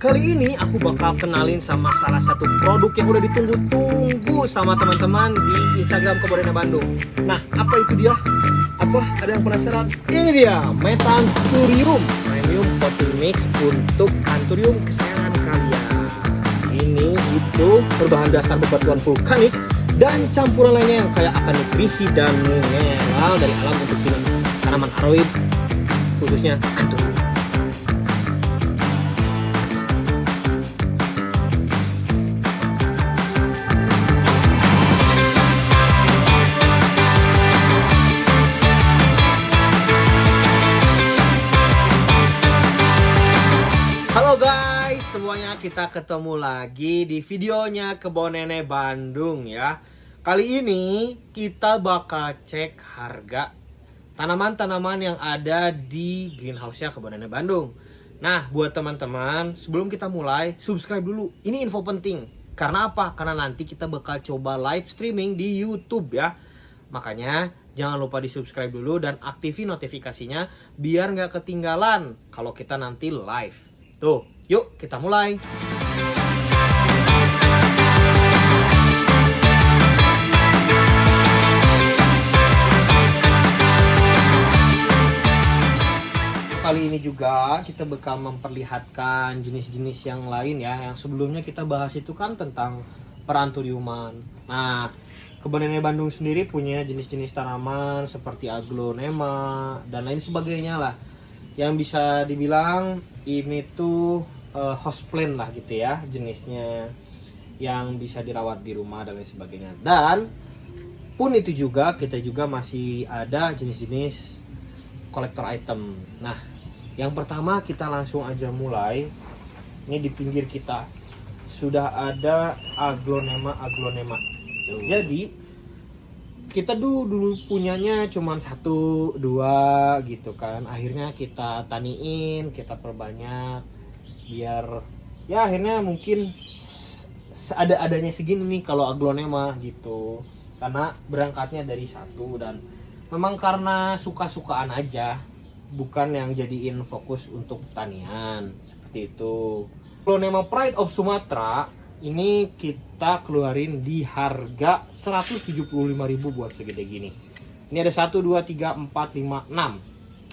Kali ini aku bakal kenalin sama salah satu produk yang udah ditunggu-tunggu sama teman-teman di Instagram Kebonene Bandung. Nah, apa itu dia? Apa? Ada yang penasaran? Ini dia, Methanthurium Premium Coating Mix untuk anthurium kesayangan kalian. Ini itu berbahan dasar bebatuan vulkanik dan campuran lainnya yang kaya akan nutrisi dan mineral dari alam untuk jenis tanaman aroid, khususnya anthurium. Halo guys, semuanya, kita ketemu lagi di videonya Kebonene Bandung ya. Kali ini kita bakal cek harga tanaman-tanaman yang ada di greenhouse-nya Kebonene Bandung. Nah, buat teman-teman, sebelum kita mulai, subscribe dulu. Ini info penting. Karena apa? Karena nanti kita bakal coba live streaming di YouTube ya. Makanya jangan lupa di subscribe dulu dan aktifin notifikasinya biar nggak ketinggalan kalau kita nanti live. Tuh, yuk kita mulai. Kali ini juga kita bakal memperlihatkan jenis-jenis yang lain ya. Yang sebelumnya kita bahas itu kan tentang peranthuriuman. Nah, Kebonene Bandung sendiri punya jenis-jenis tanaman seperti aglonema dan lain sebagainya lah. Yang bisa dibilang ini tuh houseplant lah gitu ya jenisnya, yang bisa dirawat di rumah dan lain sebagainya. Dan pun itu juga kita juga masih ada jenis-jenis kolektor item. Nah, yang pertama kita langsung aja mulai. Ini di pinggir kita sudah ada aglonema. Jadi kita dulu punyanya cuman 1, 2 gitu kan. Akhirnya kita taniin, kita perbanyak biar ya akhirnya mungkin adanya segini nih kalau aglonema gitu. Karena berangkatnya dari 1 dan memang karena suka-sukaan aja, bukan yang jadiin fokus untuk tanian seperti itu. Aglonema Pride of Sumatra ini kita keluarin di harga 175.000 buat segede gini. Ini ada 1, 2, 3, 4, 5, 6.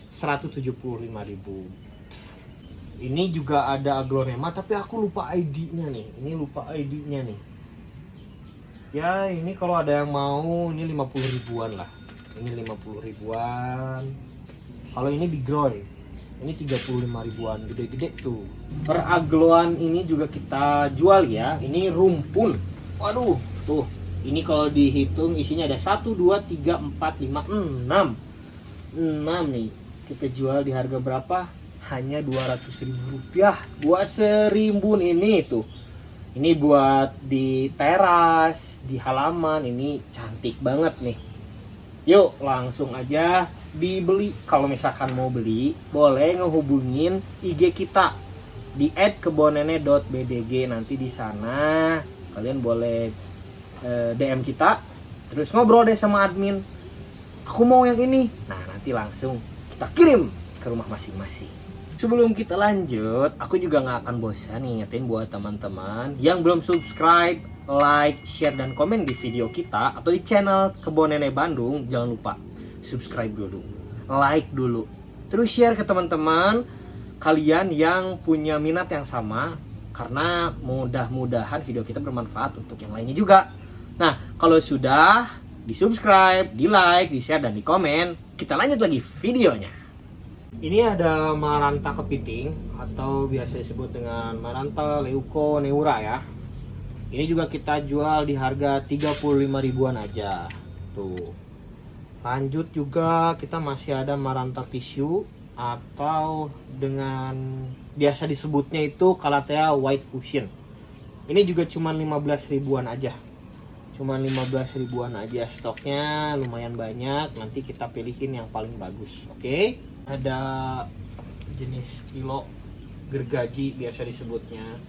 175.000. Ini juga ada aglonema tapi aku lupa ID-nya nih. Ini lupa ID-nya nih. Ya, ini kalau ada yang mau ini 50 ribuan lah. Ini 50 ribuan. Kalau ini bigroy, ini 35 ribuan, gede-gede tuh. Per agloan ini juga kita jual ya. Ini rumpun. Waduh, tuh. Ini kalau dihitung isinya ada 1, 2, 3, 4, 5, 6. 6 nih. Kita jual di harga berapa? Hanya 200.000 rupiah. Buat serimbun ini tuh. Ini buat di teras, di halaman. Ini cantik banget nih. Yuk langsung aja dibeli. Kalau misalkan mau beli, boleh ngehubungin IG kita di @kebonene.bdg. Nanti di sana kalian boleh DM kita, terus ngobrol deh sama admin. Aku mau yang ini. Nah, nanti langsung kita kirim ke rumah masing-masing. Sebelum kita lanjut, aku juga nggak akan bosan ngingetin buat teman-teman yang belum subscribe, like, share, dan komen di video kita atau di channel Kebonene Bandung. Jangan lupa subscribe dulu, like dulu, terus share ke teman-teman kalian yang punya minat yang sama, karena mudah-mudahan video kita bermanfaat untuk yang lainnya juga. Nah, kalau sudah di subscribe, di like, di share, dan di komen, kita lanjut lagi videonya. Ini ada Maranta kepiting atau biasa disebut dengan Maranta leuconeura ya. Ini juga kita jual di harga 35 ribuan aja. Tuh. Lanjut juga kita masih ada Maranta tissue atau dengan biasa disebutnya itu Calathea white fusion. Ini juga cuma 15 ribuan aja. Cuma 15 ribuan aja, stoknya lumayan banyak. Nanti kita pilihin yang paling bagus. Oke? Ada jenis pilo gergaji biasa disebutnya.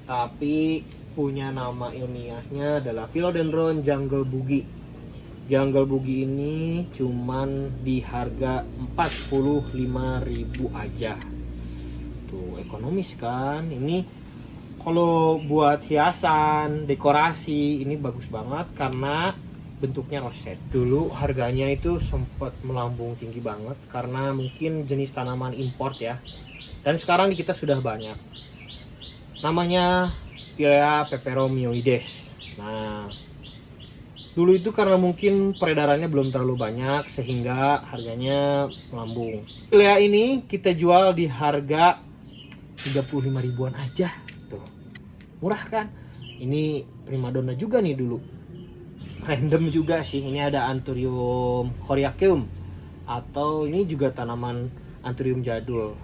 Tapi punya nama ilmiahnya adalah Philodendron Jungle Boogie. Jungle Boogie ini cuman di harga 45.000 aja. Tuh, ekonomis kan? Ini Kalau buat hiasan, dekorasi ini bagus banget karena bentuknya roset. Dulu harganya itu sempat melambung tinggi banget karena mungkin jenis tanaman import ya. Dan sekarang di kita sudah banyak. Namanya Pilea peperomioides. Nah, dulu itu karena mungkin peredarannya belum terlalu banyak sehingga harganya melambung. Pilea ini kita jual di harga 35 ribuan aja. Tuh. Murah kan? Ini primadona juga nih dulu. Random juga sih. Ini ada Anthurium coriaceum atau ini juga tanaman Anthurium jadul.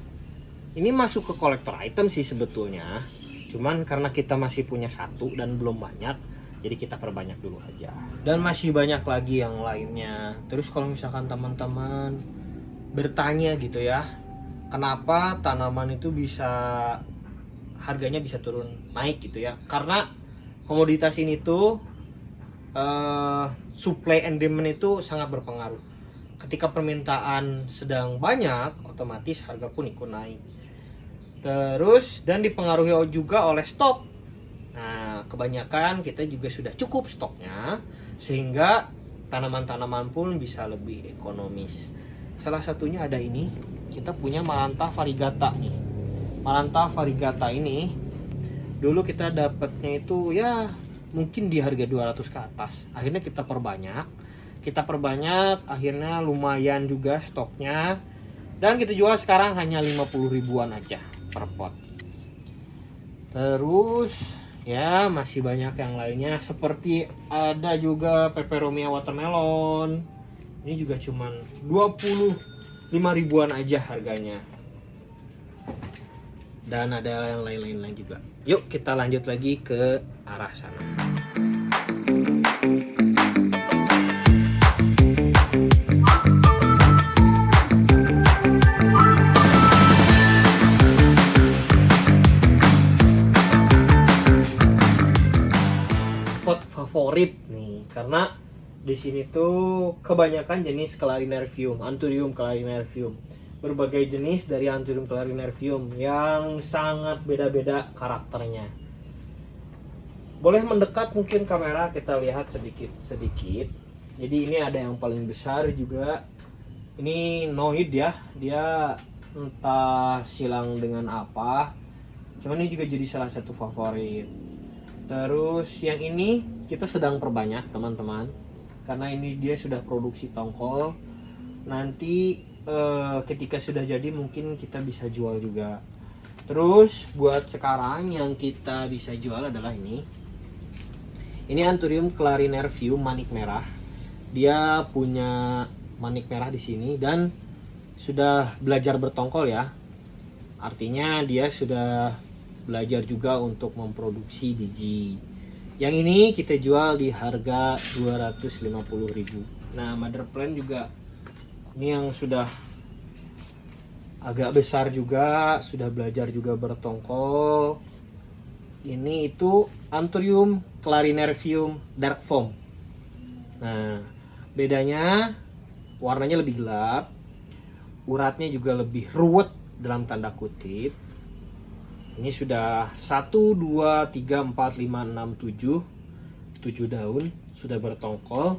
Ini masuk ke kolektor item sih sebetulnya. Cuman karena kita masih punya satu dan belum banyak, jadi kita perbanyak dulu aja. Dan masih banyak lagi yang lainnya. Terus kalau misalkan teman-teman bertanya gitu ya, kenapa tanaman itu bisa harganya bisa turun naik gitu ya? Karena komoditas ini tuh supply and demand itu sangat berpengaruh. Ketika permintaan sedang banyak, otomatis harga pun ikut naik. Terus dan dipengaruhi juga oleh stok. Nah, kebanyakan kita juga sudah cukup stoknya sehingga tanaman-tanaman pun bisa lebih ekonomis. Salah satunya ada ini, kita punya Maranta variegata nih. Maranta variegata ini dulu kita dapatnya itu ya mungkin di harga 200 ke atas. Akhirnya kita perbanyak, akhirnya lumayan juga stoknya. Dan kita jual sekarang hanya 50 ribuan aja per pot. Terus ya masih banyak yang lainnya seperti ada juga peperomia watermelon. Ini juga cuman 25 ribuan aja harganya. Dan ada yang lain-lain juga. Yuk kita lanjut lagi ke arah sana. Favorit nih karena di sini tuh kebanyakan jenis Clarinervium, Anthurium clarinervium, berbagai jenis dari Anthurium clarinervium yang sangat beda-beda karakternya. Boleh mendekat mungkin kamera kita lihat sedikit. Jadi ini ada yang paling besar juga. Ini noid ya, dia entah silang dengan apa. Cuman ini juga jadi salah satu favorit. Terus yang ini kita sedang perbanyak teman-teman, karena ini dia sudah produksi tongkol. Nanti ketika sudah jadi mungkin kita bisa jual juga. Terus buat sekarang yang kita bisa jual adalah ini. Ini Anthurium clarinervium manik merah. Dia punya manik merah di sini dan sudah belajar bertongkol ya. Artinya dia sudah belajar juga untuk memproduksi biji. Yang ini kita jual di harga 250.000. Nah, mother plant juga ini yang sudah agak besar juga, sudah belajar juga bertongkol. Ini itu Anthurium clarinervium dark foam. Nah, bedanya warnanya lebih gelap, uratnya juga lebih ruwet dalam tanda kutip. Ini sudah 1, 2, 3, 4, 5, 6, 7 daun sudah bertongkol.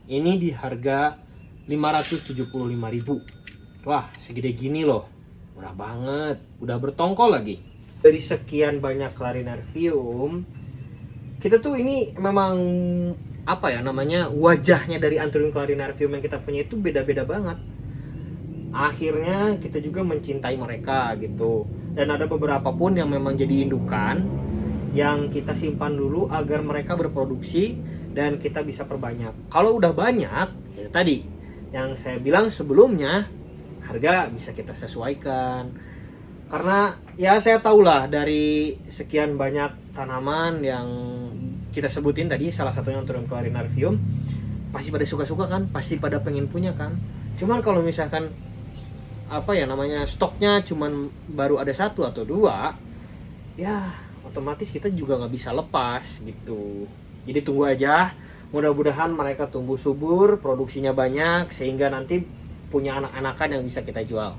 Ini di harga 575.000. Wah, segede gini loh. Murah banget. Udah bertongkol lagi. Dari sekian banyak clarinervium, kita tuh ini memang apa ya namanya, wajahnya dari Anthurium clarinervium yang kita punya itu beda-beda banget. Akhirnya kita juga mencintai mereka gitu. Dan ada beberapa pun yang memang jadi indukan yang kita simpan dulu agar mereka berproduksi dan kita bisa perbanyak. Kalau udah banyak, ya tadi yang saya bilang sebelumnya, harga bisa kita sesuaikan. Karena ya saya tahulah dari sekian banyak tanaman yang kita sebutin tadi, salah satunya Anthurium clarinervium, pasti pada suka-suka kan, pasti pada pengen punya kan. Cuman kalau misalkan apa ya namanya, stoknya cuman baru ada 1 atau 2, ya otomatis kita juga nggak bisa lepas gitu. Jadi tunggu aja, mudah-mudahan mereka tumbuh subur, produksinya banyak sehingga nanti punya anak-anakan yang bisa kita jual.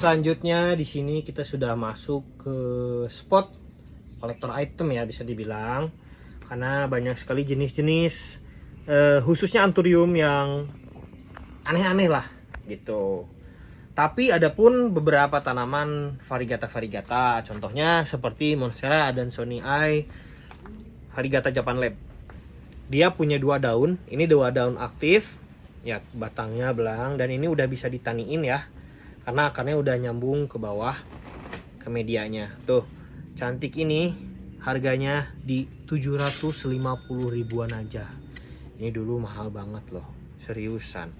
Selanjutnya di sini kita sudah masuk ke spot kolektor item ya, bisa dibilang, karena banyak sekali jenis-jenis khususnya anthurium yang aneh-aneh lah gitu. Tapi ada pun beberapa tanaman variegata, contohnya seperti Monstera Adansonii variegata Japan Lab. Dia punya 2 daun, ini 2 daun aktif ya, batangnya belang, dan ini udah bisa ditaniin ya, karena akarnya udah nyambung ke bawah ke medianya. Tuh, cantik ini, harganya di 750 ribuan aja. Ini dulu mahal banget loh, seriusan.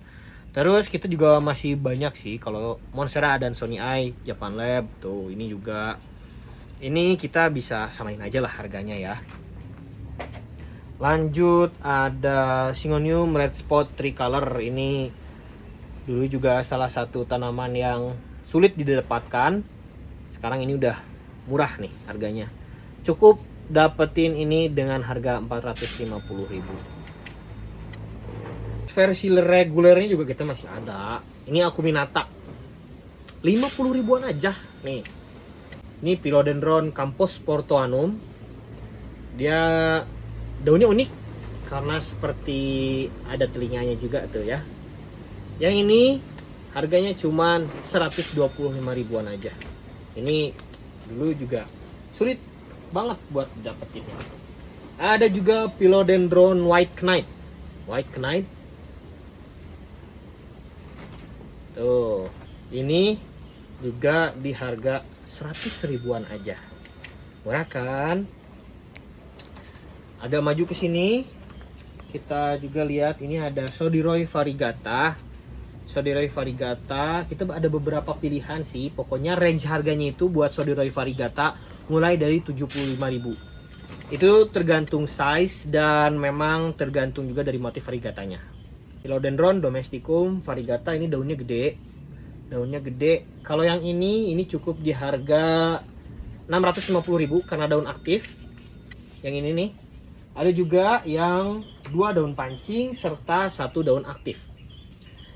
Terus kita juga masih banyak sih, kalau Monstera Adansonii Japan Lab tuh, ini juga, ini kita bisa samain aja lah harganya ya. Lanjut ada Syngonium Red Spot Tricolor. Ini dulu juga salah satu tanaman yang sulit didapatkan. Sekarang ini udah murah nih harganya. Cukup dapetin ini dengan harga 450.000. Versi regulernya juga kita masih ada. Ini Acuminata 50 ribuan aja nih. Ini Philodendron Campos Portoanum. Dia daunnya unik karena seperti ada telinganya juga tuh ya. Yang ini harganya cuman 125 ribuan aja. Ini dulu juga sulit banget buat dapetinnya. Ada juga Philodendron White Knight. Tuh, ini juga di harga 100 ribuan aja. Murah kan? Agak maju ke sini, kita juga lihat ini ada Sodiroe variegata. Kita ada beberapa pilihan sih. Pokoknya range harganya itu buat Sodiroe variegata mulai dari 75.000. Itu tergantung size dan memang tergantung juga dari motif variegatanya. Philodendron domesticum variegata, ini daunnya gede. Kalau yang ini cukup di harga 650.000 karena daun aktif. Yang ini nih. Ada juga yang 2 daun pancing serta 1 daun aktif.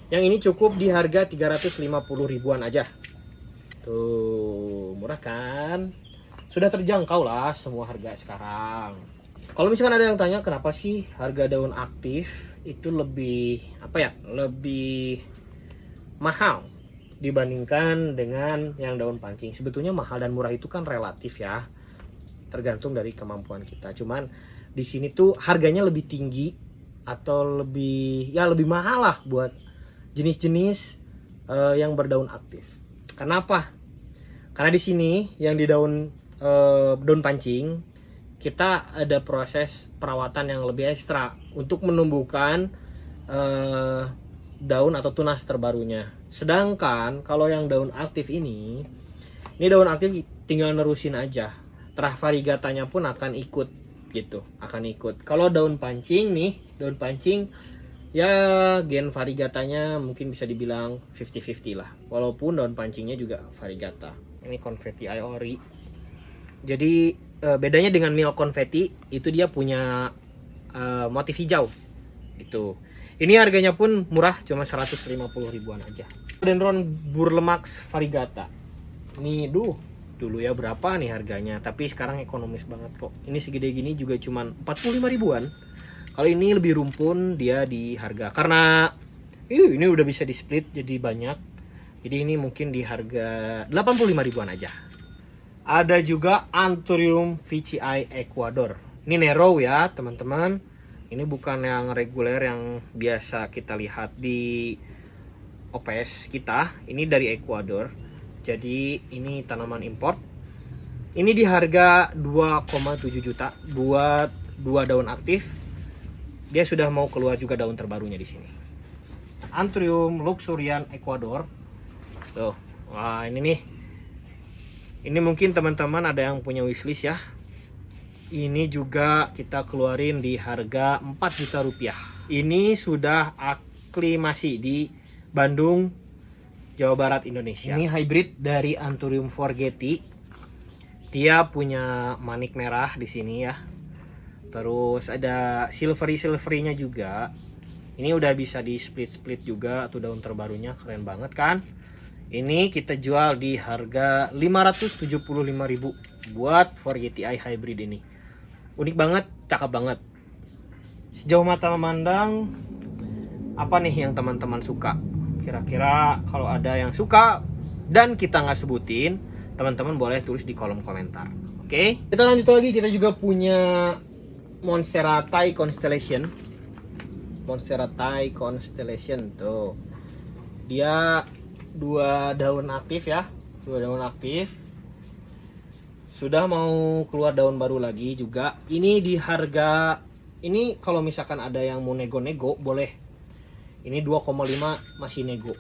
Yang ini cukup di harga 350 ribuan aja. Tuh, murah kan? Sudah terjangkau lah semua harga sekarang. Kalau misalkan ada yang tanya kenapa sih harga daun aktif itu lebih lebih mahal dibandingkan dengan yang daun pancing. Sebetulnya mahal dan murah itu kan relatif ya. Tergantung dari kemampuan kita. Cuman di sini tuh harganya lebih tinggi atau lebih mahal lah buat jenis-jenis yang berdaun aktif. Kenapa? Karena di sini yang di daun pancing kita ada proses perawatan yang lebih ekstra untuk menumbuhkan daun atau tunas terbarunya. Sedangkan kalau yang daun aktif ini daun aktif tinggal nerusin aja. Terah variegatanya pun akan ikut. Kalau daun pancing ya gen variegatanya mungkin bisa dibilang 50-50 lah, walaupun daun pancingnya juga variegata. Ini Confetti Iori. Jadi bedanya dengan Mil Confetti itu dia punya motif hijau gitu. Ini harganya pun murah, cuma 150 ribuan aja. Philodendron Burlemax variegata. Ini dulu ya berapa nih harganya, tapi sekarang ekonomis banget kok. Ini segede gini juga cuman 45 ribuan. Kalau ini lebih rumpun, dia di harga, karena ini udah bisa di split jadi banyak, jadi ini mungkin di harga 85 ribuan aja. Ada juga Anthurium veitchii Ecuador. Ini Nero ya teman-teman. Ini bukan yang reguler yang biasa kita lihat di OPS kita. Ini dari Ecuador. Jadi ini tanaman import. Ini di harga 2,7 juta buat 2 daun aktif. Dia sudah mau keluar juga daun terbarunya di sini. Anthurium luxurian Ecuador. Tuh, wah ini nih. Ini mungkin teman-teman ada yang punya wishlist ya. Ini juga kita keluarin di harga 4 juta rupiah. Ini sudah aklimasi di Bandung, Jawa Barat, Indonesia. Ini hybrid dari Anthurium forgeti. Dia punya manik merah di sini ya. Terus ada silvery-silverynya juga. Ini udah bisa di split juga tuh daun terbarunya, keren banget kan? Ini kita jual di harga 575.000 buat Forgetti hybrid ini. Unik banget, cakep banget. Sejauh mata memandang, apa nih yang teman-teman suka? Kira-kira kalau ada yang suka dan kita nggak sebutin, teman-teman boleh tulis di kolom komentar. Oke, kita lanjut lagi. Kita juga punya Monstera Thai Constellation. Monstera Thai Constellation tuh. Dia 2 daun aktif ya. 2 daun aktif. Sudah mau keluar daun baru lagi juga. Ini di harga ini kalau misalkan ada yang mau nego-nego boleh. Ini 2,5 masih nego.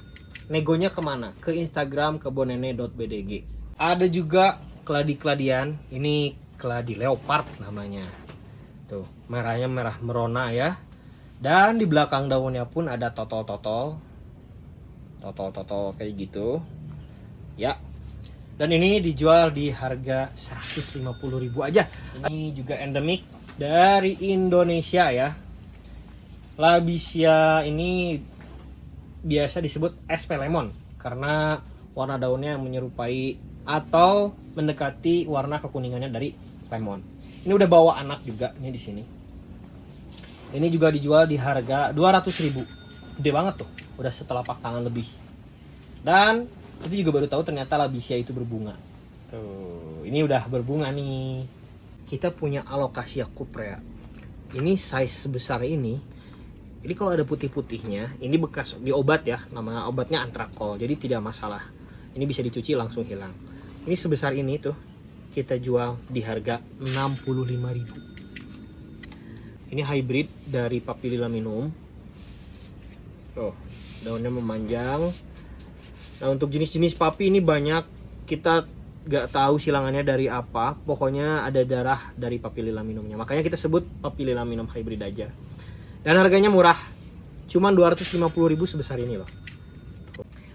Negonya kemana? Ke Instagram kebonene.bdg. Ada juga keladi-keladian. Ini keladi leopard namanya. Tuh, merahnya merah merona ya. Dan di belakang daunnya pun ada totol-totol kayak gitu. Ya. Dan ini dijual di harga 150.000 aja. Ini juga endemik dari Indonesia ya. Labicia ini biasa disebut SP lemon karena warna daunnya yang menyerupai atau mendekati warna kekuningannya dari lemon. Ini udah bawa anak juga nih di sini. Ini juga dijual di harga 200.000. Gede banget tuh, udah setelapak tangan lebih. Dan itu juga baru tahu ternyata Labicia itu berbunga. Tuh, ini udah berbunga nih. Kita punya Alocasia cuprea. Ini size sebesar ini. Jadi kalau ada putih-putihnya, ini bekas diobat ya, nama obatnya Antrakol. Jadi tidak masalah. Ini bisa dicuci langsung hilang. Ini sebesar ini tuh kita jual di harga 65.000. Ini hybrid dari Papililaminum. Tuh, daunnya memanjang. Nah, untuk jenis-jenis papi ini banyak, kita gak tahu silangannya dari apa. Pokoknya ada darah dari Papililaminumnya. Makanya kita sebut Papililaminum hybrid aja. Dan harganya murah. Cuman 250.000 sebesar ini loh.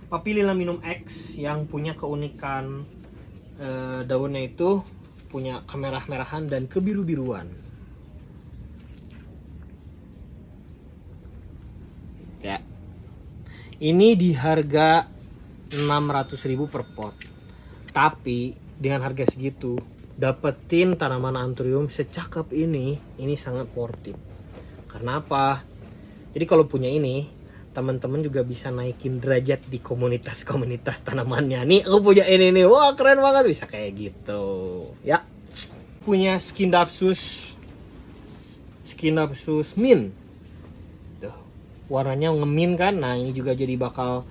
Papililaminum X yang punya keunikan daunnya itu punya kemerah-merahan dan kebiru-biruan. Ya. Ini di harga 600.000 per pot. Tapi dengan harga segitu dapetin tanaman anthurium secakep ini sangat worth it. Karena apa? Jadi kalau punya ini, teman-teman juga bisa naikin derajat di komunitas-komunitas tanamannya. Nih, aku punya ini nih. Wah, keren banget, bisa kayak gitu. Ya. Punya Scindapsus mint. Tuh, warnanya ngemin kan? Nah, ini juga jadi bakal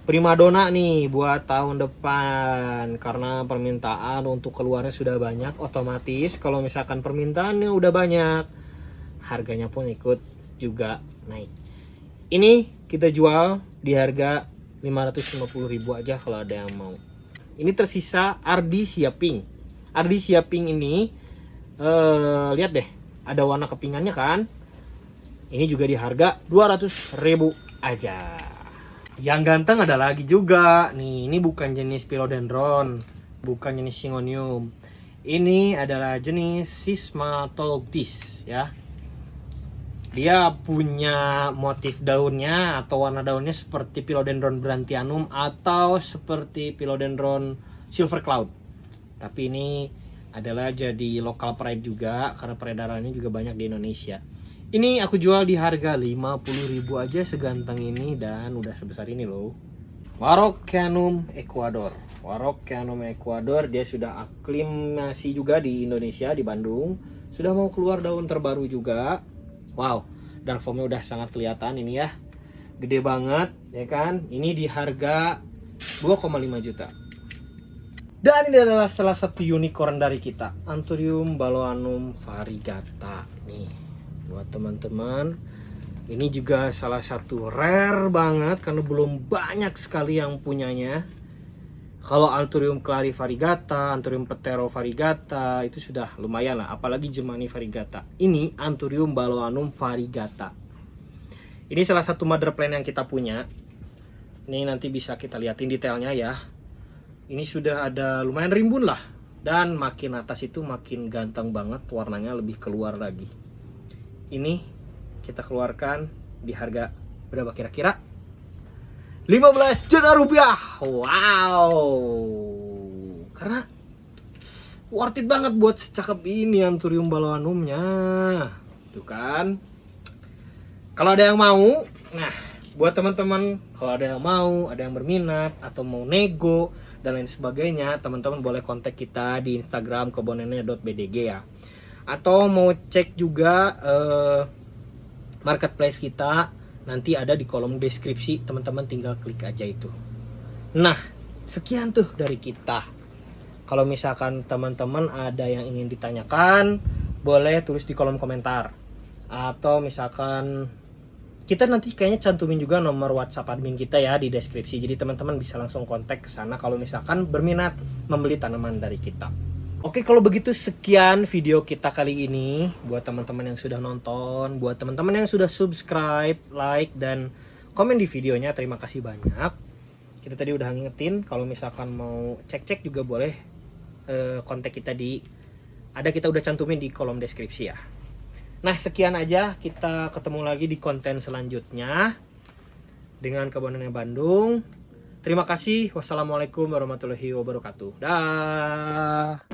primadona nih buat tahun depan. Karena permintaan untuk keluarnya sudah banyak, otomatis kalau misalkan permintaannya udah banyak, harganya pun ikut juga naik. Ini kita jual di harga 550.000 aja kalau ada yang mau. Ini tersisa Ardisia Pink. Ardisia Pink ini lihat deh, ada warna kepingannya kan. Ini juga di harga 200.000 aja. Yang ganteng ada lagi juga. Nih, ini bukan jenis Philodendron, bukan jenis Syngonium. Ini adalah jenis Sysmatoltis ya. Dia punya motif daunnya atau warna daunnya seperti Philodendron Brandtianum atau seperti Philodendron Silver Cloud. Tapi ini adalah jadi local pride juga karena peredarannya juga banyak di Indonesia. Ini aku jual di harga 50.000 aja seganteng ini dan udah sebesar ini loh. Waroccanum Ecuador. Waroccanum Ecuador dia sudah aklimasi juga di Indonesia, di Bandung. Sudah mau keluar daun terbaru juga. Wow, dark formnya udah sangat kelihatan ini ya. Gede banget ya kan. Ini di harga 2,5 juta. Dan ini adalah salah satu unicorn dari kita, Anthurium baloanum variegata. Nih, buat teman-teman, ini juga salah satu rare banget karena belum banyak sekali yang punyanya. Kalau Anthurium clari variegata, Anthurium petero variegata itu sudah lumayan lah, apalagi Germani variegata. Ini Anthurium baloanum variegata. Ini salah satu mother plant yang kita punya. Ini nanti bisa kita liatin detailnya ya. Ini sudah ada lumayan rimbun lah, dan makin atas itu makin ganteng banget, warnanya lebih keluar lagi. Ini kita keluarkan di harga berapa kira-kira? 15 juta rupiah. Wow. Karena worth it banget buat secakep ini Anthurium balawanumnya. Tuh kan. Kalau ada yang mau, nah buat teman-teman kalau ada yang mau, ada yang berminat atau mau nego dan lain sebagainya, teman-teman boleh kontak kita di Instagram kebonene.bdg ya. Atau mau cek juga marketplace kita, nanti ada di kolom deskripsi, teman-teman tinggal klik aja itu. Nah, sekian tuh dari kita. Kalau misalkan teman-teman ada yang ingin ditanyakan, boleh tulis di kolom komentar. Atau misalkan kita nanti kayaknya cantumin juga nomor WhatsApp admin kita ya di deskripsi. Jadi teman-teman bisa langsung kontak ke sana kalau misalkan berminat membeli tanaman dari kita. Oke, kalau begitu sekian video kita kali ini. Buat teman-teman yang sudah nonton, buat teman-teman yang sudah subscribe, like, dan komen di videonya, terima kasih banyak. Kita tadi udah ngingetin kalau misalkan mau cek-cek juga boleh kontak kita kita udah cantumin di kolom deskripsi ya. Nah, sekian aja, kita ketemu lagi di konten selanjutnya dengan Kebun Nenek Bandung. Terima kasih. Wassalamualaikum warahmatullahi wabarakatuh. Dah.